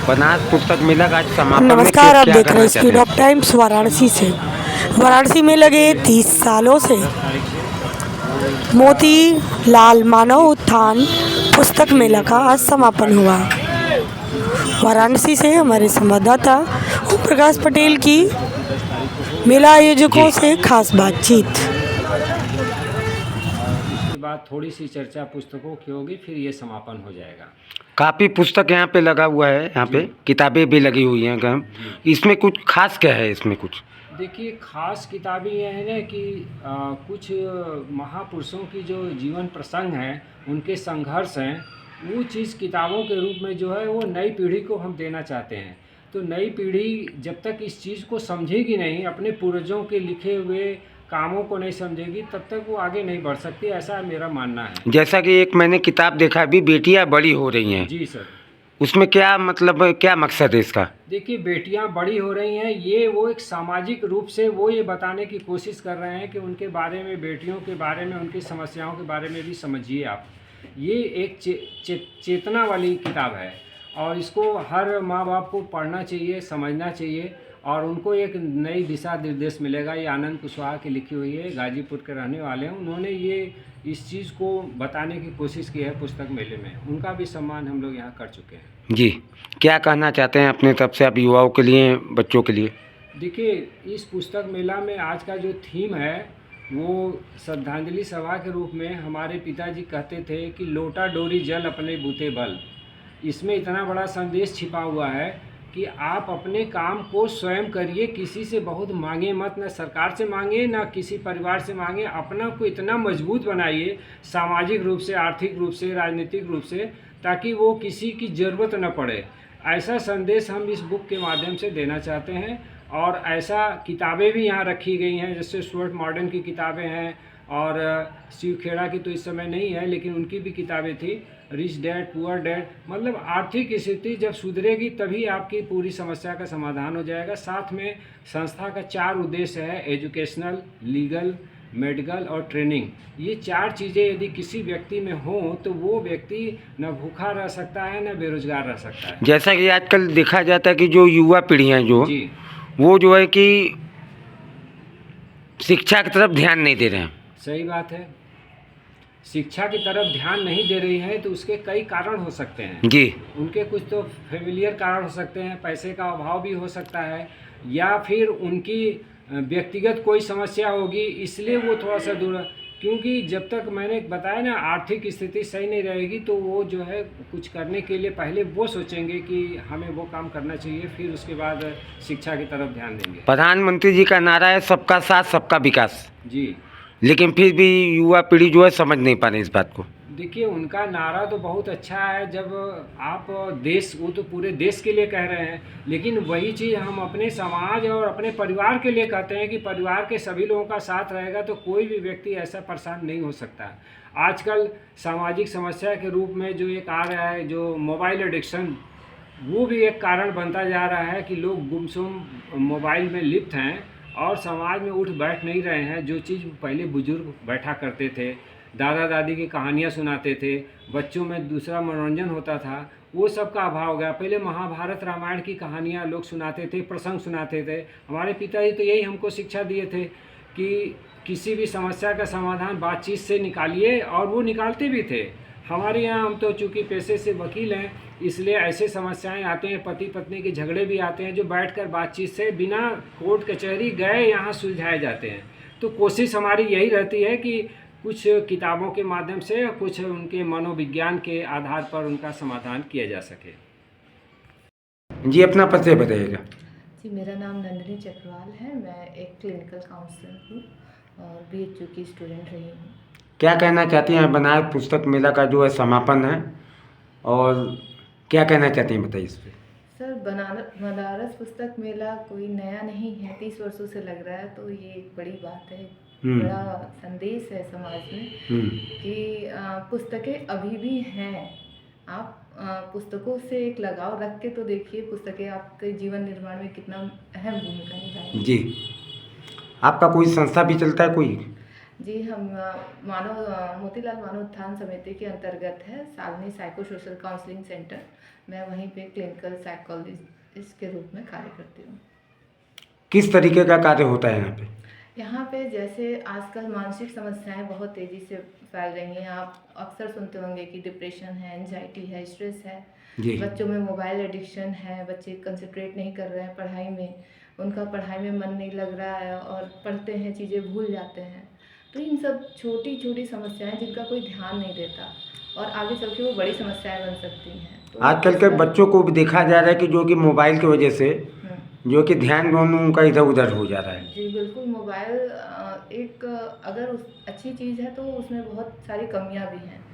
बनास पुस्तक मेला का आज समापन में नमस्कार, आप क्या देख रहे कहना हैं चाहते स्पीड ऑफ हैं? टाइम्स वाराणसी से। वाराणसी में लगे 30 सालों से मोती लाल मानव उत्थान पुस्तक मेला का आज समापन हुआ। वाराणसी से हमारे संवाददाता ओम प्रकाश पटेल की मेला आयोजकों जी, से खास बातचीत। के बाद थोड़ी सी चर्चा पुस्तकों की होगी, फिर ये समापन हो जाएगा। काफ़ी पुस्तक यहाँ पे लगा हुआ है, यहाँ पे जी। किताबें भी लगी हुई हैं कम। जी। इसमें कुछ खास क्या है इसमें कुछ? देखिए, खास किताबें ये है ना कि कुछ महापुरुषों की जो जीवन प्रसंग हैं, उनके संघर्ष हैं, वो चीज़ किताबों के रूप में जो है वो नई पीढ़ी को हम देना चाहते हैं। तो नई पीढ़ी जब तक इस चीज़ को समझेगी नहीं, अपने पूर्वजों के लिखे हुए कामों को नहीं समझेगी, तब तक वो आगे नहीं बढ़ सकती, ऐसा मेरा मानना है। जैसा कि एक मैंने किताब देखा, अभी बेटियाँ बड़ी हो रही हैं, जी सर। उसमें क्या मतलब क्या मकसद है इसका? देखिए, बेटियां बड़ी हो रही हैं, ये वो एक सामाजिक रूप से वो ये बताने की कोशिश कर रहे हैं कि उनके बारे में, बेटियों के बारे में, उनकी समस्याओं के बारे में भी समझिए आप। ये एक चेतना वाली किताब है और इसको हर माँ बाप को पढ़ना चाहिए, समझना चाहिए और उनको एक नई दिशा निर्देश मिलेगा। ये आनंद कुशवाहा की लिखी हुई है, गाजीपुर के रहने वाले हैं। उन्होंने ये इस चीज़ को बताने की कोशिश की है पुस्तक मेले में। उनका भी सम्मान हम लोग यहाँ कर चुके हैं। जी, क्या कहना चाहते हैं अपने तरफ से आप युवाओं के लिए, बच्चों के लिए? देखिए, इस पुस्तक मेला में आज का जो थीम है वो श्रद्धांजलि सभा के रूप में हमारे पिताजी कहते थे कि लोटा डोरी जल अपने बूते बल। इसमें इतना बड़ा संदेश छिपा हुआ है कि आप अपने काम को स्वयं करिए, किसी से बहुत मांगे मत, ना सरकार से मांगे ना किसी परिवार से मांगे। अपना को इतना मजबूत बनाइए, सामाजिक रूप से, आर्थिक रूप से, राजनीतिक रूप से, ताकि वो किसी की ज़रूरत न पड़े। ऐसा संदेश हम इस बुक के माध्यम से देना चाहते हैं। और ऐसा किताबें भी यहाँ रखी गई हैं, जैसे स्टुअर्ट मॉर्डन की किताबें हैं और शिव खेड़ा की तो इस समय नहीं है, लेकिन उनकी भी किताबें थी। रिच डैड पुअर डैड, मतलब आर्थिक स्थिति जब सुधरेगी तभी आपकी पूरी समस्या का समाधान हो जाएगा। साथ में संस्था का 4 उद्देश्य है: एजुकेशनल, लीगल, मेडिकल और ट्रेनिंग। ये 4 चीज़ें यदि किसी व्यक्ति में हों तो वो व्यक्ति न भूखा रह सकता है, न बेरोजगार रह सकता है। जैसा कि आजकल देखा जाता है कि जो युवा पीढ़ियाँ जी। वो जो है कि शिक्षा की तरफ ध्यान नहीं दे रहे हैं। सही बात है। शिक्षा की तरफ ध्यान नहीं दे रही है तो उसके कई कारण हो सकते हैं। जी, उनके कुछ तो फेमिलियर कारण हो सकते हैं, पैसे का अभाव भी हो सकता है, या फिर उनकी व्यक्तिगत कोई समस्या होगी, इसलिए वो थोड़ा सा दूर। क्योंकि जब तक मैंने बताया ना, आर्थिक स्थिति सही नहीं रहेगी तो वो जो है कुछ करने के लिए पहले वो सोचेंगे कि हमें वो काम करना चाहिए, फिर उसके बाद शिक्षा की तरफ ध्यान देंगे। प्रधानमंत्री जी का नारा है सबका साथ सबका विकास, जी। लेकिन फिर भी युवा पीढ़ी जो है समझ नहीं पा रही इस बात को। देखिए, उनका नारा तो बहुत अच्छा है, जब आप देश, वो तो पूरे देश के लिए कह रहे हैं, लेकिन वही चीज़ हम अपने समाज और अपने परिवार के लिए कहते हैं कि परिवार के सभी लोगों का साथ रहेगा तो कोई भी व्यक्ति ऐसा परेशान नहीं हो सकता। आजकल सामाजिक समस्या के रूप में जो एक आ रहा है, जो मोबाइल एडिक्शन, वो भी एक कारण बनता जा रहा है कि लोग गुमसुम मोबाइल में लिप्त हैं और समाज में उठ बैठ नहीं रहे हैं। जो चीज़ पहले बुजुर्ग बैठा करते थे, दादा दादी की कहानियाँ सुनाते थे, बच्चों में दूसरा मनोरंजन होता था, वो सब का अभाव हो गया। पहले महाभारत रामायण की कहानियाँ लोग सुनाते थे, प्रसंग सुनाते थे। हमारे पिताजी तो यही हमको शिक्षा दिए थे कि किसी भी समस्या का समाधान बातचीत से निकालिए, और वो निकालते भी थे। हमारे यहाँ, हम तो चूँकि पेशे से वकील हैं, इसलिए ऐसे समस्याएं आते हैं, पति पत्नी के झगड़े भी आते हैं, जो बैठकर बातचीत से बिना कोर्ट कचहरी गए यहाँ सुलझाए जाते हैं। तो कोशिश हमारी यही रहती है कि कुछ किताबों के माध्यम से, कुछ उनके मनोविज्ञान के आधार पर उनका समाधान किया जा सके। जी, अपना परिचय बताइएगा। जी, मेरा नाम नंदिनी चक्रवाल है। मैं एक क्लिनिकल काउंसलर हूँ और BHU की स्टूडेंट रही हूँ। क्या कहना चाहती हैं? बनारस पुस्तक मेला का जो है समापन है, और क्या कहना चाहती हैं, बताइए इस पर। सर, बनारस पुस्तक मेला कोई नया नहीं है, 30 वर्षों से लग रहा है, तो ये एक बड़ी बात है, बड़ा संदेश है समाज में कि पुस्तकें अभी भी हैं। आप पुस्तकों से एक लगाव रख के तो देखिए, पुस्तकें आपके जीवन निर्माण में कितना अहम भूमिका निभाएंगी। जी, आपका कोई संस्था भी चलता है कोई? जी, हम मोतीलाल मानव उत्थान समिति के अंतर्गत है Shalini psycho social counselling centre, मैं वहीं पे क्लिनिकल साइकोलॉजिस्ट के रूप में कार्य करती हूँ। किस तरीके का कार्य होता है यहाँ पे? यहाँ पे जैसे आजकल मानसिक समस्याएं बहुत तेज़ी से फैल रही हैं। आप अक्सर सुनते होंगे कि डिप्रेशन है, एंजाइटी है, स्ट्रेस है, जी। बच्चों में मोबाइल एडिक्शन है, बच्चे कंसंट्रेट नहीं कर रहे हैं पढ़ाई में, उनका पढ़ाई में मन नहीं लग रहा है और पढ़ते हैं चीज़ें भूल जाते हैं। तो इन सब छोटी छोटी समस्याएं जिनका कोई ध्यान नहीं देता और आगे चल के वो बड़ी समस्याएं बन सकती हैं। तो आजकल के बच्चों को भी देखा जा रहा है कि जो कि मोबाइल की वजह से जो कि ध्यान दोनों उनका इधर उधर हो जा रहा है। जी बिल्कुल, मोबाइल एक अगर अच्छी चीज़ है तो उसमें बहुत सारी कमियां भी हैं।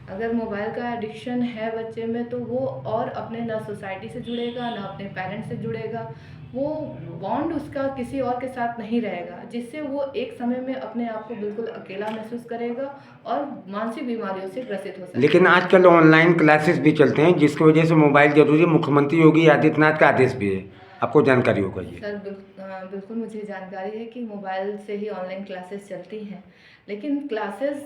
अगर मोबाइल का एडिक्शन है बच्चे में तो वो और अपने ना सोसाइटी से जुड़ेगा ना अपने पेरेंट्स से जुड़ेगा, वो बॉन्ड उसका किसी और के साथ नहीं रहेगा, जिससे वो एक समय में अपने आप को बिल्कुल अकेला महसूस करेगा और मानसिक बीमारियों से ग्रसित हो सकता है। लेकिन आजकल ऑनलाइन क्लासेस भी चलते हैं जिसकी वजह से मोबाइल जरूरी है। मुख्यमंत्री योगी आदित्यनाथ का आदेश भी है, आपको जानकारी होगा ये? सर बिल्कुल मुझे जानकारी है कि मोबाइल से ही ऑनलाइन क्लासेस चलती हैं, लेकिन क्लासेस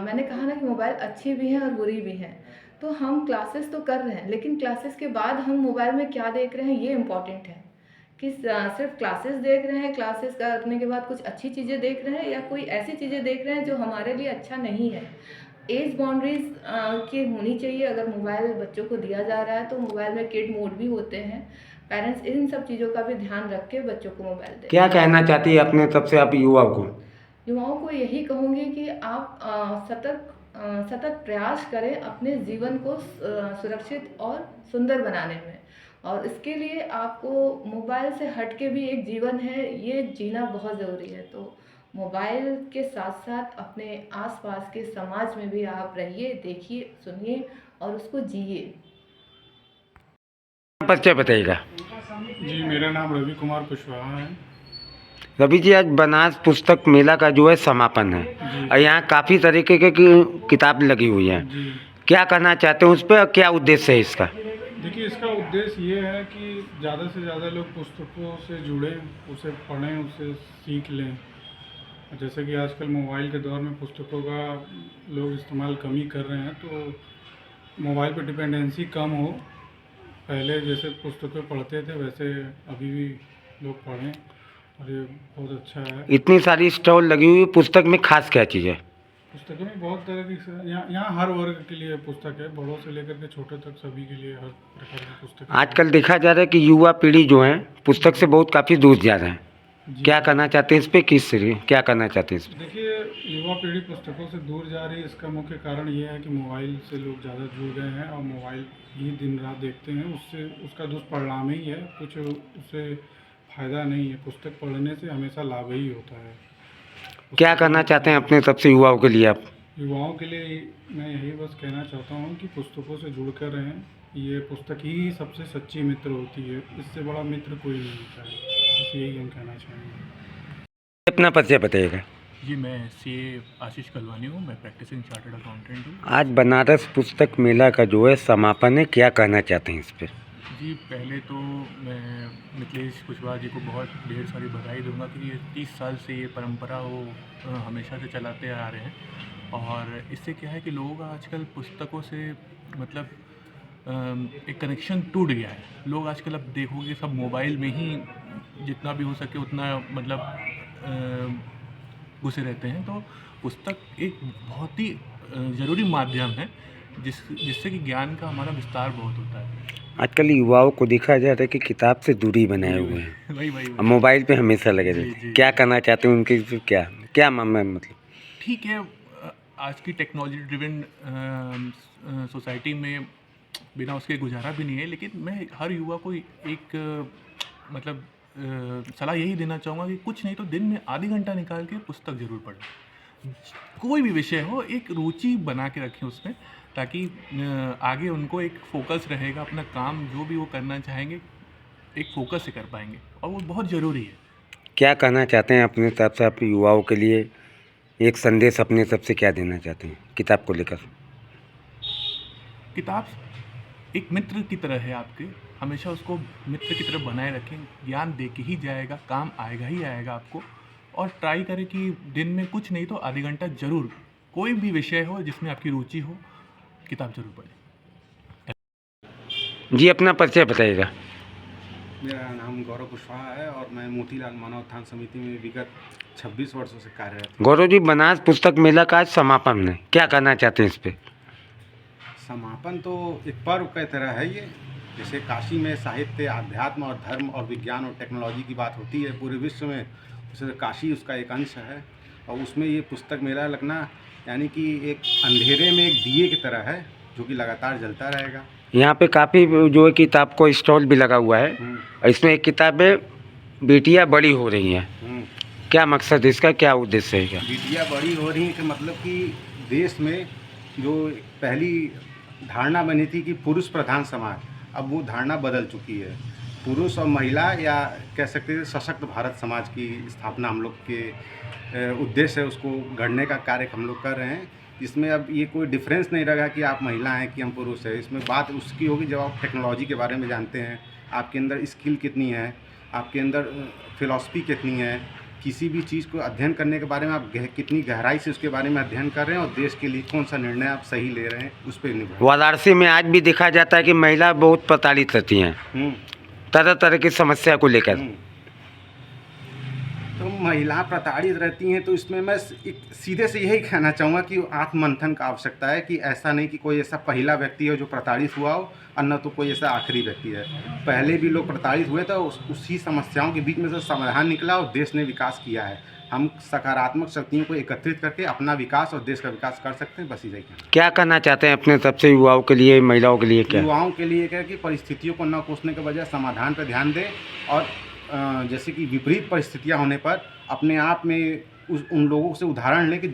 मैंने कहा ना कि मोबाइल अच्छी भी हैं और बुरी भी हैं। तो हम क्लासेस तो कर रहे हैं, लेकिन क्लासेस के बाद हम मोबाइल में क्या देख रहे हैं ये इम्पॉर्टेंट है कि सिर्फ क्लासेस देख रहे हैं, क्लासेस करने के बाद कुछ अच्छी चीज़ें देख रहे हैं या कोई ऐसी चीज़ें देख रहे हैं जो हमारे लिए अच्छा नहीं है। एज बाउंड्रीज की होनी चाहिए। अगर मोबाइल बच्चों को दिया जा रहा है तो मोबाइल में किड मोड भी होते हैं। पेरेंट्स इन सब चीज़ों का भी ध्यान रख के बच्चों को मोबाइल दें। क्या कहना चाहती है अपने तरफ से आप युवाओं को? युवाओं को यही कहूँगी कि आप सतत प्रयास करें अपने जीवन को सुरक्षित और सुंदर बनाने में, और इसके लिए आपको मोबाइल से हट के भी एक जीवन है ये जीना बहुत ज़रूरी है। तो मोबाइल के साथ साथ अपने आसपास के समाज में भी आप रहिए, देखिए, सुनिए और उसको जिए। परिचय बताइएगा। जी, मेरा नाम रवि कुमार कुशवाहा है। रवि जी, आज बनास पुस्तक मेला का जो है समापन है जी। और यहाँ काफ़ी तरीके की किताब लगी हुई है। जी, क्या कहना चाहते हैं उस पर और क्या उद्देश्य है इसका? देखिए इसका उद्देश्य ये है कि ज़्यादा से ज़्यादा लोग पुस्तकों से जुड़ें, उसे पढ़ें, उसे सीख लें। जैसे कि आजकल मोबाइल के दौर में पुस्तकों का लोग इस्तेमाल कम ही कर रहे हैं, तो मोबाइल पर डिपेंडेंसी कम हो। पहले जैसे पुस्तकें पढ़ते थे वैसे अभी भी लोग पढ़ें और ये बहुत अच्छा है। इतनी सारी स्टॉल लगी हुई पुस्तक में खास क्या चीज़ है? पुस्तकों में बहुत तरह की यहाँ हर वर्ग के लिए पुस्तक है, बड़ों से लेकर के छोटे तक सभी के लिए हर प्रकार की पुस्तक। आजकल देखा जा रहा है कि युवा पीढ़ी जो है पुस्तक से बहुत काफ़ी दूर जा रहे हैं। क्या कहना चाहते हैं इस पर? क्या कहना चाहते हैं इस पर? देखिए, युवा पीढ़ी पुस्तकों से दूर जा रही है, इसका मुख्य कारण ये है कि मोबाइल से लोग ज़्यादा जुड़ गए हैं और मोबाइल ही दिन रात देखते हैं। उससे उसका दुष्परिणाम ही है, कुछ उससे फ़ायदा नहीं है। पुस्तक पढ़ने से हमेशा लाभ ही होता है। क्या कहना चाहते हैं अपने सबसे युवाओं के लिए आप? युवाओं के लिए मैं यही बस कहना चाहता हूँ कि पुस्तकों से जुड़कर रहें। ये पुस्तक ही सबसे सच्ची मित्र होती है, इससे बड़ा मित्र कोई नहीं होता है। बस यही हम कहना चाहेंगे। अपना परिचय बताइएगा। जी, मैं सीए आशीष कलवानी हूँ। मैं प्रैक्टिसिंग चार्टर्ड अकाउंटेंट हूँ। आज बनारस पुस्तक मेला का जो है समापन है, क्या कहना चाहते हैं इस पर? जी, पहले तो मैं मिथिलेश कुशवाहा जी को बहुत ढेर सारी बधाई दूंगा कि ये 30 साल से ये परंपरा वो हमेशा से चलाते आ रहे हैं। और इससे क्या है कि लोगों का आजकल पुस्तकों से मतलब एक कनेक्शन टूट गया है। लोग आजकल अब देखोगे सब मोबाइल में ही जितना भी हो सके उतना मतलब घुसे रहते हैं। तो पुस्तक एक बहुत ही ज़रूरी माध्यम है जिससे कि ज्ञान का हमारा विस्तार बहुत होता है। आजकल युवाओं को देखा जा रहा है कि किताब से दूरी बनाए हुए हैं वही और मोबाइल पे हमेशा लगे रहते हैं। क्या कहना चाहते हैं उनके? क्या मामला है मतलब? ठीक है, आज की टेक्नोलॉजी ड्रिवन सोसाइटी में बिना उसके गुजारा भी नहीं है, लेकिन मैं हर युवा को एक मतलब सलाह यही देना चाहूँगा कि कुछ नहीं तो दिन में आधी घंटा निकाल के पुस्तक ज़रूर पढ़ें। कोई भी विषय हो, एक रुचि बना के रखें उसमें, ताकि आगे उनको एक फोकस रहेगा। अपना काम जो भी वो करना चाहेंगे एक फोकस से कर पाएंगे और वो बहुत ज़रूरी है। क्या कहना चाहते हैं अपने तरफ से आप युवाओं के लिए? एक संदेश अपने तरफ से क्या देना चाहते हैं किताब को लेकर? किताब एक मित्र की तरह है आपके, हमेशा उसको मित्र की तरह बनाए रखें। ज्ञान दे के ही जाएगा, काम आएगा ही आएगा आपको। और ट्राई करें कि दिन में कुछ नहीं तो आधी घंटा ज़रूर कोई भी विषय हो जिसमें आपकी रुचि हो, किताब ज़रूर पढ़ें। जी अपना परिचय बताइएगा। मेरा नाम गौरव कुशवाहा है और मैं मोतीलाल मानव उत्थान समिति में विगत 26 वर्षों से कार्यरत हूँ। गौरव जी, बनास पुस्तक मेला का आज समापन है, क्या कहना चाहते हैं इस पे? समापन तो एक पर्व की तरह है ये। जैसे काशी में साहित्य, अध्यात्म और धर्म और विज्ञान और टेक्नोलॉजी की बात होती है पूरे विश्व में, उसे काशी उसका एक अंश है। और उसमें ये पुस्तक मेला लगना यानी कि एक अंधेरे में एक दिए की तरह है जो कि लगातार जलता रहेगा। यहाँ पे काफ़ी जो है किताब को स्टॉल भी लगा हुआ है। इसमें एक किताब है बेटियाँ बड़ी हो रही हैं, क्या मकसद है इसका, क्या उद्देश्य है? क्या बेटियाँ बड़ी हो रही हैं कि मतलब कि देश में जो पहली धारणा बनी थी कि पुरुष प्रधान समाज, अब वो धारणा बदल चुकी है। पुरुष और महिला या कह सकते हैं सशक्त भारत समाज की स्थापना हम लोग के उद्देश्य है, उसको गढ़ने का कार्य हम लोग कर रहे हैं। इसमें अब ये कोई डिफरेंस नहीं रहेगा कि आप महिला हैं कि हम पुरुष हैं। इसमें बात उसकी होगी जब आप टेक्नोलॉजी के बारे में जानते हैं, आपके अंदर स्किल कितनी है, आपके अंदर फिलॉसफी कितनी है, किसी भी चीज़ को अध्ययन करने के बारे में आप कितनी गहराई से उसके बारे में अध्ययन कर रहे हैं और देश के लिए कौन सा निर्णय आप सही ले रहे हैं, उस पर निर्भर। वाराणसी में आज भी देखा जाता है कि महिला बहुत प्रताड़ित रहती हैं तरह तरह की समस्या को लेकर। तो महिला प्रताड़ित रहती हैं तो इसमें मैं सीधे से यही कहना चाहूँगा कि आत्ममंथन का आवश्यकता है कि ऐसा नहीं कि कोई ऐसा पहला व्यक्ति है जो प्रताड़ित हुआ हो और न तो कोई ऐसा आखिरी व्यक्ति है। पहले भी लोग प्रताड़ित हुए तो उसी समस्याओं के बीच में से समाधान निकला और देश ने विकास किया है। हम सकारात्मक शक्तियों को एकत्रित करके अपना विकास और देश का विकास कर सकते हैं। बस यही क्या कहना चाहते हैं अपने तरफ से युवाओं के लिए, महिलाओं के लिए? क्या युवाओं के लिए क्या कि परिस्थितियों को न कोसने के बजाय समाधान पर ध्यान दें और जैसे कि विपरीत परिस्थितियां होने पर अपने आप में उन लोगों से उदाहरण लें कि